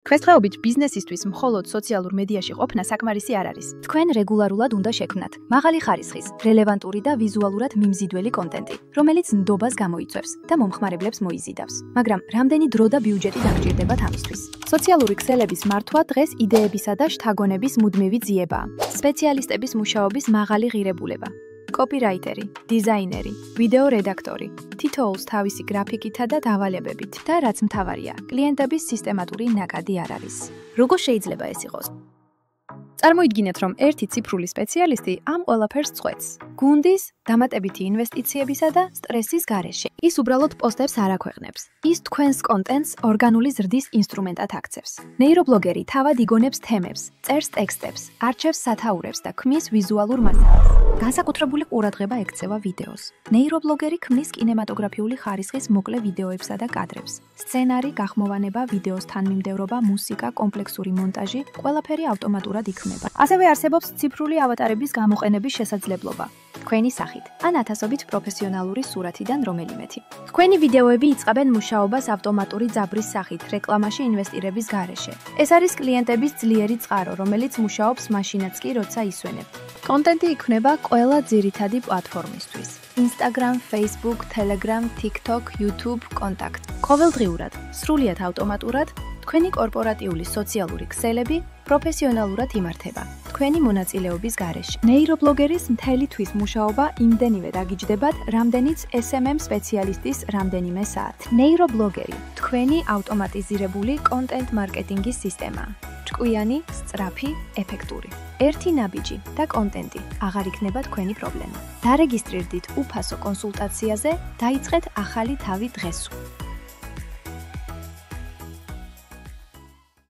Ქვესდღეობით ბიზნესისთვის მხოლოდ სოციალურ მედიაში ყოფნა საკმარისი არ არის. თქვენ რეგულარულად უნდა შექმნათ მაღალი ხარისხის, რელევანტური და ვიზუალურად მიმზიდველი კონტენტი, რომელიც ნდობას გამოიწვევს და მომხმარებლებს მოიზიდავს. მაგრამ რამდენი დრო და ბიუჯეტი დაგჭირდებათ ამისთვის? სოციალური ქსელების მართვა დღეს იდეებისა და შთაგონების მუდმივი ძიებაა. სპეციალისტების მუშაობის მაღალი ღირებულება. კოპირაიტერი, დიზაინერი, ვიდეო რედაქტორი, თითოეულს თავისი გრაფიკითა და დავალებებით და რაც მთავარია, კლიენტების სისტემატური ნაკადი არ არის. როგორ შეიძლება ეს იყოს? წარმოიდგინეთ, რომ ერთი ციფრული სპეციალისტი ამ ყველაფერს წყვეტს. გუნდის, დამატებითი ინვესტიციებისა და სტრესის გარეშე. ის უბრალოდ პოსტებს არ აქვეყნებს. ის თქვენს კონტენტს ორგანული ზრდის ინსტრუმენტად აქცევს. ნეირობლოგერი თავად იგონებს თემებს, წერს ტექსტებს, არჩევს სათაურებს და ქმნის ვიზუალურ მასალას. განსაკუთრებული ყურადღება ექცევა ვიდეოს. ნეირობლოგერი ქმნის კინემატოგრაფიული ხარისხის მოკლე ვიდეოებსა და კადრებს. სცენარი, გახმოვანება, ვიდეოს თანმიმდევრობა, მუსიკა, კომპლექსური მონტაჟი, ყველაფერი ავტომატურად იქმნება. ასევე არსებობს ციფრული ავატარების გამოყენების შესაძლებლობა. თქვენი სახით, ან ათასობით პროფესიონალური სურათიდან რომელიმეთი. თქვენი ვიდეოები იწყებენ მუშაობას ავტომატური ძაბრის სახით რეკლამაში ინვესტირების გარეშე. ეს არის კლიენტების ძლიერი წყარო, რომელიც მუშაობს მაშინაც კი, როცა ისვენებთ. კონტენტი იქმნება ყველა ძირითადი პლატფორმისთვის. Instagram, Facebook, Telegram, TikTok, YouTube, Contact. ყოველდღიურად, სრულიად ავტომატურად, თქვენი კორპორატიული სოციალური ქსელები პროფესიონალურად იმართება. თქვენი მონაწილეობის გარეშე. ნეირობლოგერის მთელი თვის მუშაობა იმდენივე დაგიჯდებათ, რამდენიც SMM სპეციალისტის რამდენიმე საათი. ნეირობლოგერი, თქვენი ავტომატიზირებული კონტენტ მარკეტინგის სისტემა. ჭკვიანი, სწრაფი, ეფექტური. ერთი ნაბიჯი და კონტენტი აღარ იქნება თქვენი პრობლემა. დარეგისტრირდით უფასო კონსულტაციაზე, დაიწყეთ ახალი თავი დღესვე.